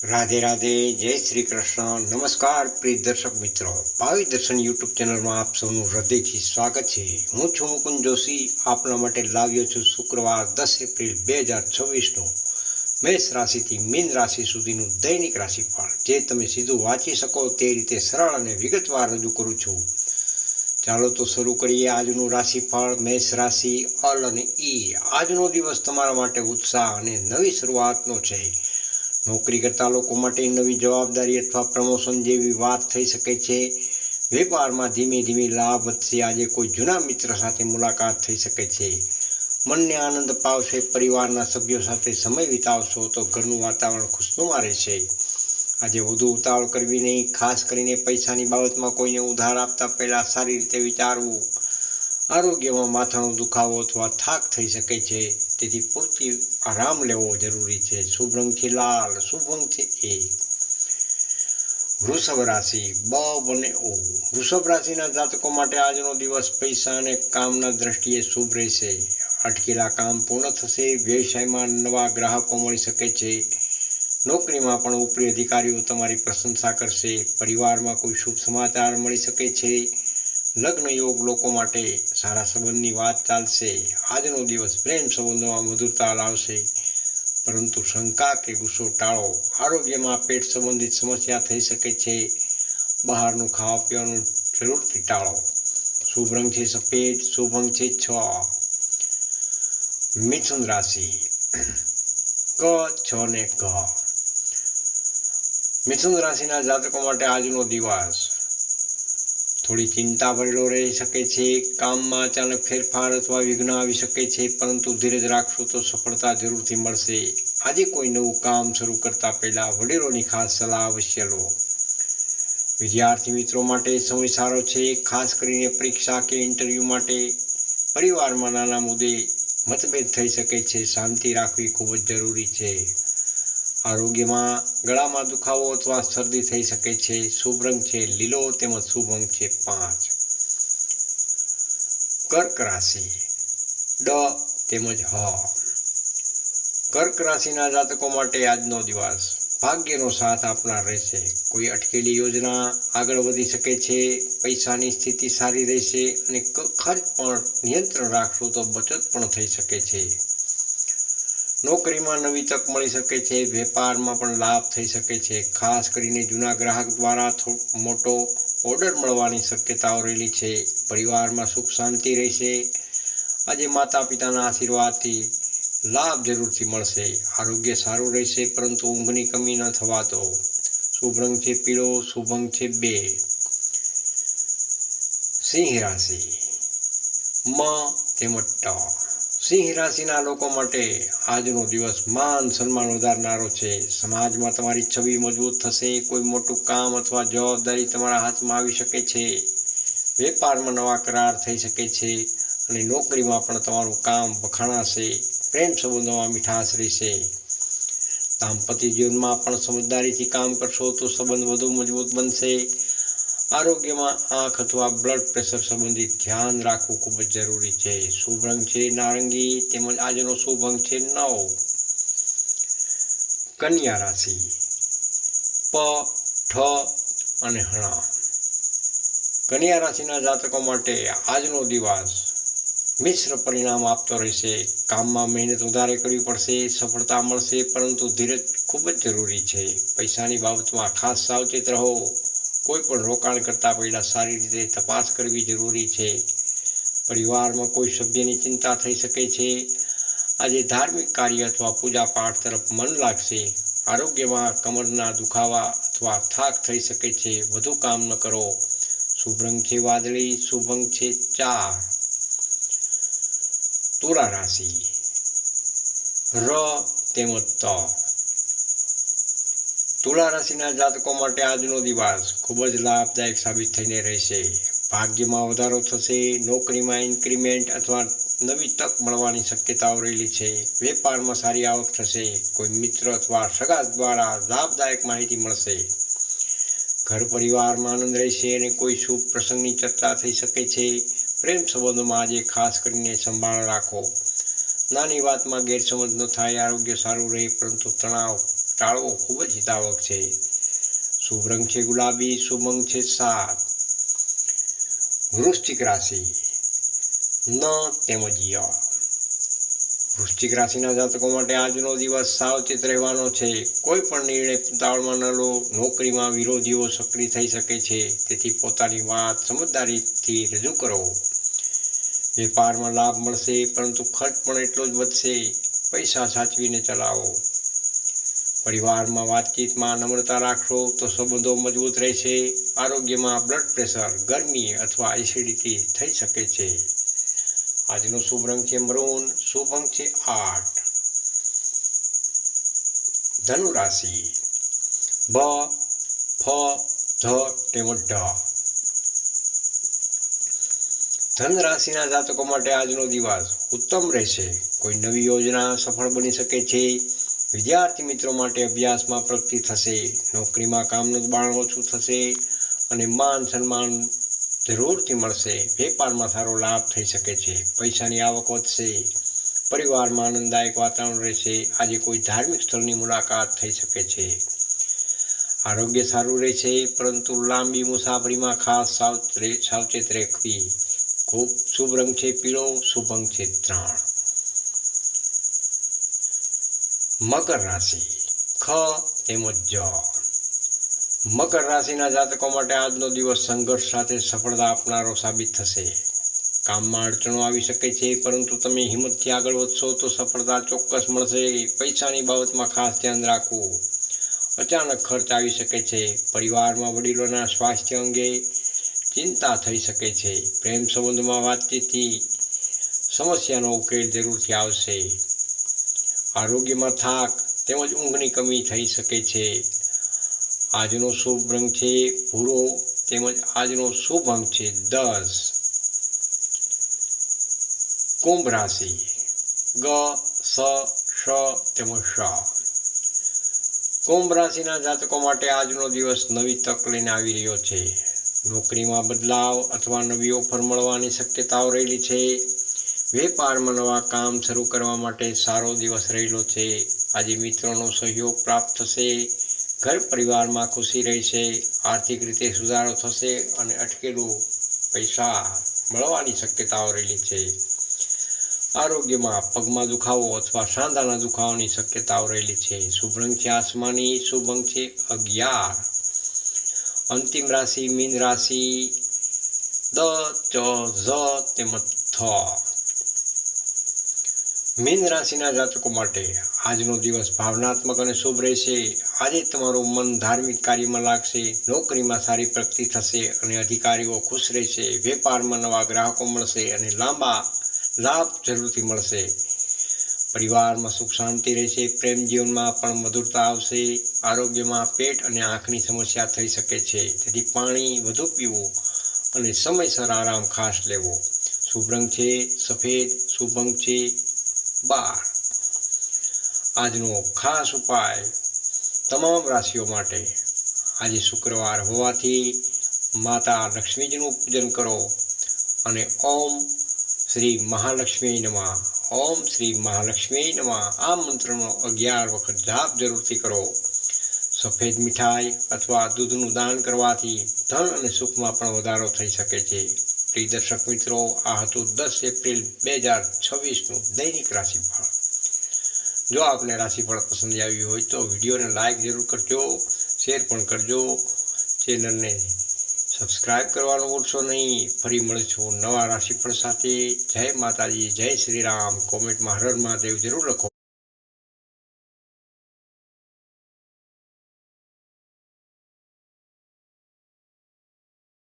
રાધે રાધે, જય શ્રી કૃષ્ણ. નમસ્કાર પ્રિય દર્શક મિત્રો, ભાવિ દર્શન યુટ્યુબ ચેનલમાં આપ સૌનું હૃદયથી સ્વાગત છે. હું છું મુકુંદ જોશી. આપના માટે લાવ્યો છું શુક્રવાર 10 એપ્રિલ 2026નું મેષ રાશિથી મીન રાશિ સુધીનું દૈનિક રાશિફળ, જે તમે સીધું વાંચી શકો તે રીતે સરળ અને વિગતવાર રજૂ કરું છું. ચાલો તો શરૂ કરીએ આજનું રાશિફળ. મેષ રાશિ, અલ અને ઈ. આજનો દિવસ તમારા માટે ઉત્સાહ અને નવી શરૂઆતનો છે. નોકરી કરતા લોકો માટે નવી જવાબદારી અથવા પ્રમોશન જેવી વાત થઈ શકે છે. વેપારમાં ધીમે ધીમે લાભ વધશે. આજે કોઈ જૂના મિત્ર સાથે મુલાકાત થઈ શકે છે. મનને આનંદ પાવશે. પરિવારના સભ્યો સાથે સમય વિતાવશો તો ઘરનું વાતાવરણ ખુશનુમા રહેશે. આજે વધુ ઉતાવળ કરવી નહીં. ખાસ કરીને પૈસાની બાબતમાં કોઈને ઉધાર આપતા પહેલાં સારી રીતે વિચારવું. આરોગ્યમાં માથાનો દુખાવો અથવા થાક થઈ શકે છે, તેથી પૂરતી આરામ લેવો જરૂરી છે. શુભ રંગ છે લાલ, શુભ અંક છે 1. વૃષભ રાશિ, બ અને ઓ. વૃષભ રાશિના જાતકો માટે આજનો દિવસ પૈસા અને કામના દ્રષ્ટિએ શુભ રહેશે. અટકેલા કામ પૂર્ણ થશે. વ્યવસાયમાં નવા ગ્રાહકો મળી શકે છે. નોકરીમાં પણ ઉપરી અધિકારીઓ તમારી પ્રશંસા કરશે. પરિવારમાં કોઈ શુભ સમાચાર મળી શકે છે. લગ્ન યોગ લોકો માટે સારા સંબંધની વાત ચાલશે. આજનો દિવસ પ્રેમ સંબંધોમાં મધુરતા લાવશે, પરંતુ શંકા કે ગુસ્સો ટાળો. આરોગ્યમાં પેટ સંબંધિત સમસ્યા થઈ શકે છે. બહારનું ખાવા પીવાનું જરૂરથી ટાળો. શુભ રંગ છે સફેદ, શુભ અંક છે 6. મિથુન રાશિ, ક, છ ને ગ. મિથુન રાશિના જાતકો માટે આજનો દિવસ થોડી ચિંતા ભરેલો રહી શકે છે. કામમાં અચાનક ફેરફાર અથવા વિઘ્ન આવી શકે છે, પરંતુ ધીરજ રાખશો તો સફળતા જરૂરથી મળશે. આજે કોઈ નવું કામ શરૂ કરતા પહેલા વડીલોની ખાસ સલાહ અવશ્ય લો. વિદ્યાર્થી મિત્રો માટે સમય સારો છે, ખાસ કરીને પરીક્ષા કે ઇન્ટરવ્યૂ માટે. પરિવારમાં નાના મુદ્દે મતભેદ થઈ શકે છે. શાંતિ રાખવી ખૂબ જ જરૂરી છે. આરોગ્યમાં ગળામાં દુખાવો અથવા શરદી થઈ શકે છે. શુભ રંગ છે લીલો તેમજ શુભ અંક છે 5. કર્ક રાશિ, ડ તેમજ હ. કર્ક રાશિના જાતકો માટે આજનો દિવસ ભાગ્યનો સાથ આપનાર રહેશે. કોઈ અટકેલી યોજના આગળ વધી શકે છે. પૈસાની સ્થિતિ સારી રહેશે અને ખર્ચ પર નિયંત્રણ રાખશો તો બચત પણ થઈ શકે છે. નોકરીમાં નવી તક મળી શકે છે. વેપારમાં પણ લાભ થઈ શકે છે. ખાસ કરીને જૂના ગ્રાહક દ્વારા મોટો ઓર્ડર મળવાની શક્યતાઓ રહેલી છે. પરિવારમાં સુખ શાંતિ રહેશે. આજે માતા પિતાના આશીર્વાદથી લાભ જરૂરથી મળશે. આરોગ્ય સારું રહેશે, પરંતુ ઊંઘની કમી ન થવા દો. શુભ રંગ છે પીળો, શુભ અંક છે 2. સિંહ રાશિ, મ તેમજ ટ. સિંહ રાશિના લોકો માટે આજનો દિવસ માન સન્માન વધારનારો છે. સમાજમાં તમારી છબી મજબૂત થશે. કોઈ મોટું કામ અથવા જવાબદારી તમારા હાથમાં આવી શકે છે. વેપારમાં નવા કરાર થઈ શકે છે અને નોકરીમાં પણ તમારું કામ વખાણાશે. પ્રેમ સંબંધોમાં મીઠાશ રહેશે. દાંપત્ય જીવનમાં પણ સમજદારીથી કામ કરશો તો સંબંધ વધુ મજબૂત બનશે. આરોગ્યમાં આંખ અથવા બ્લડ પ્રેશર સંબંધિત ધ્યાન રાખવું ખૂબ જ જરૂરી છે. શુભ રંગ છે નારંગી તેમજ આજનો શુભ અંક છે 9. કન્યા રાશિ, પ, ઠ અને હણા. કન્યા રાશિના જાતકો માટે આજનો દિવસ મિશ્ર પરિણામ આપતો રહેશે. કામમાં મહેનત વધારે કરવી પડશે. સફળતા મળશે, પરંતુ ધીરજ ખૂબ જ જરૂરી છે. પૈસાની બાબતમાં ખાસ સાવચેત રહો. કોઈ પણ રોકાણ કરતા પહેલા સારી રીતે તપાસ કરવી જરૂરી છે. પરિવારમાં કોઈ સભ્યની ચિંતા થઈ શકે છે. આજે ધાર્મિક કાર્ય અથવા પૂજા પાઠ તરફ મન લાગશે. આરોગ્યમાં કમરના દુખાવા અથવા થાક થઈ શકે છે. વધુ કામ ન કરો. શુભ રંગ છે વાદળી, શુભ અંક છે 4. તુલા રાશિ, ર તેમજ ત. તુલા રાશિના જાતકો માટે આજનો દિવસ ખૂબ જ લાભદાયક સાબિત થઈને રહેશે. ભાગ્યમાં વધારો થશે. નોકરીમાં ઇન્ક્રીમેન્ટ અથવા નવી તક મળવાની શક્યતાઓ રહેલી છે. વેપારમાં સારી આવક થશે. કોઈ મિત્ર અથવા સગા દ્વારા લાભદાયક માહિતી મળશે. ઘર પરિવારમાં આનંદ રહેશે અને કોઈ શુભ પ્રસંગની ચર્ચા થઈ શકે છે. પ્રેમ સંબંધોમાં આજે ખાસ કરીને સંભાળ રાખો. નાની વાતમાં ગેરસમજ ન થાય. આરોગ્ય સારું રહે, પરંતુ તણાવ ટાળવો ખૂબ જ હિતાવક છે. શુભ રંગ છે ગુલાબી, શુભ અંક છે 7. વૃશ્ચિક રાશિ ન તેમજ ય. વૃશ્ચિક રાશિના જાતકો માટે આજનો દિવસ સાવચેત રહેવાનો છે. કોઈ પણ નિર્ણય ઉતાવળમાં ન લો. નોકરીમાં વિરોધીઓ સક્રિય થઈ શકે છે, તેથી પોતાની વાત સમજદારીથી રજૂ કરો. વેપારમાં લાભ મળશે, પરંતુ ખર્ચ પણ એટલો જ વધશે. પૈસા સાચવીને ચલાવો. પરિવારમાં વાતચીતમાં નમ્રતા રાખશો તો સંબંધો મજબૂત રહેશે. આરોગ્યમાં બ્લડ પ્રેશર, ગરમી અથવા એસિડિટી થઈ શકે છે. આજનો શુભ રંગ છે મરૂન, શુભ અંક છે 8. ધનુ રાશિ બ, ફ, ધ તેમજ ઢ. ધન રાશિના જાતકો માટે આજનો દિવસ ઉત્તમ રહેશે. કોઈ નવી યોજના સફળ બની શકે છે. વિદ્યાર્થી મિત્રો માટે અભ્યાસમાં પ્રગતિ થશે. નોકરીમાં કામનું દબાણ ઓછું થશે અને માન સન્માન જરૂરથી મળશે. વેપારમાં સારો લાભ થઈ શકે છે. પૈસાની આવક વધશે. પરિવારમાં આનંદદાયક વાતાવરણ રહેશે. આજે કોઈ ધાર્મિક સ્થળની મુલાકાત થઈ શકે છે. આરોગ્ય સારું રહેશે, પરંતુ લાંબી મુસાફરીમાં ખાસ સાવચેત રહેવી. ખૂબ શુભ રંગ છે પીળો, શુભ અંક છે 3. મકર રાશિ ખ તેમજ જ. મકર રાશિના જાતકો માટે આજનો દિવસ સંઘર્ષ સાથે સફળતા આપનારો સાબિત થશે. કામમાં અડચણો આવી શકે છે, પરંતુ તમે હિંમતથી આગળ વધશો તો સફળતા ચોક્કસ મળશે. પૈસાની બાબતમાં ખાસ ધ્યાન રાખવું. અચાનક ખર્ચ આવી શકે છે. પરિવારમાં વડીલોના સ્વાસ્થ્ય અંગે ચિંતા થઈ શકે છે. પ્રેમ સંબંધમાં વાતચીતથી સમસ્યાનો ઉકેલ જરૂરથી આવશે. આરોગ્યમાં થાક તેમજ ઊંઘની કમી થઈ શકે છે. આજનો શુભ રંગ છે ભૂરો તેમજ આજનો શુભ અંક છે 10. કુંભ રાશિ ગ, સ, શ તેમજ શ. કુંભ રાશિના જાતકો માટે આજનો દિવસ નવી તક લઈને આવી રહ્યો છે. નોકરીમાં બદલાવ અથવા નવી ઓફર મળવાની શક્યતાઓ રહેલી છે. વેપારમાં નવા કામ શરૂ કરવા માટે સારો દિવસ રહેલો છે. આજે મિત્રોનો સહયોગ પ્રાપ્ત થશે. ઘર પરિવારમાં ખુશી રહેશે. આર્થિક રીતે સુધારો થશે અને અટકેલું પૈસા મળવાની શક્યતાઓ રહેલી છે. આરોગ્યમાં પગમાં દુખાવો અથવા સાંધાના દુખાવાની શક્યતાઓ રહેલી છે. શુભ રંગ છે આસમાની, શુભ અંક છે 11. અંતિમ રાશિ મીન રાશિ દ, ચ, ઝ તેમજ થ. મીન રાશિના જાતકો માટે આજનો દિવસ ભાવનાત્મક અને શુભ રહેશે. આજે તમારું મન ધાર્મિક કાર્યમાં લાગશે. નોકરીમાં સારી પ્રગતિ થશે અને અધિકારીઓ ખુશ રહેશે. વેપારમાં નવા ગ્રાહકો મળશે અને લાંબા લાભ જરૂરથી મળશે. પરિવારમાં સુખ શાંતિ રહેશે. પ્રેમ જીવનમાં પણ મધુરતા આવશે. આરોગ્યમાં પેટ અને આંખની સમસ્યા થઈ શકે છે, તેથી પાણી વધુ પીવું અને સમયસર આરામ ખાસ લેવો. શુભ રંગ છે સફેદ, શુભ અંક છે 12. આજનો ખાસ ઉપાય તમામ રાશિઓ માટે. આજે શુક્રવાર હોવાથી માતા લક્ષ્મીજીનું પૂજન કરો અને ઓમ શ્રી મહાલક્ષ્મી નમઃ, ઓમ શ્રી મહાલક્ષ્મી નમઃ આ મંત્રનો 11 વખત જાપ જરૂરથી કરો. સફેદ મીઠાઈ અથવા દૂધનું દાન કરવાથી ધન અને સુખમાં પણ વધારો થઈ શકે છે. પ્રિય દર્શક મિત્રો, આ હતું 10 એપ્રિલ 2026નું દૈનિક રાશિફળ. જો આપને રાશિફળ પસંદ આવ્યું હોય તો વિડીયોને લાઇક જરૂર કરજો, શેર પણ કરજો. ચેનલને સબસ્ક્રાઈબ કરવાનું ભૂલશો નહીં. ફરી મળીશું નવા રાશિફળ સાથે. જય માતાજી, જય શ્રી રામ. કોમેન્ટમાં હર હર મહાદેવ જરૂર લખો.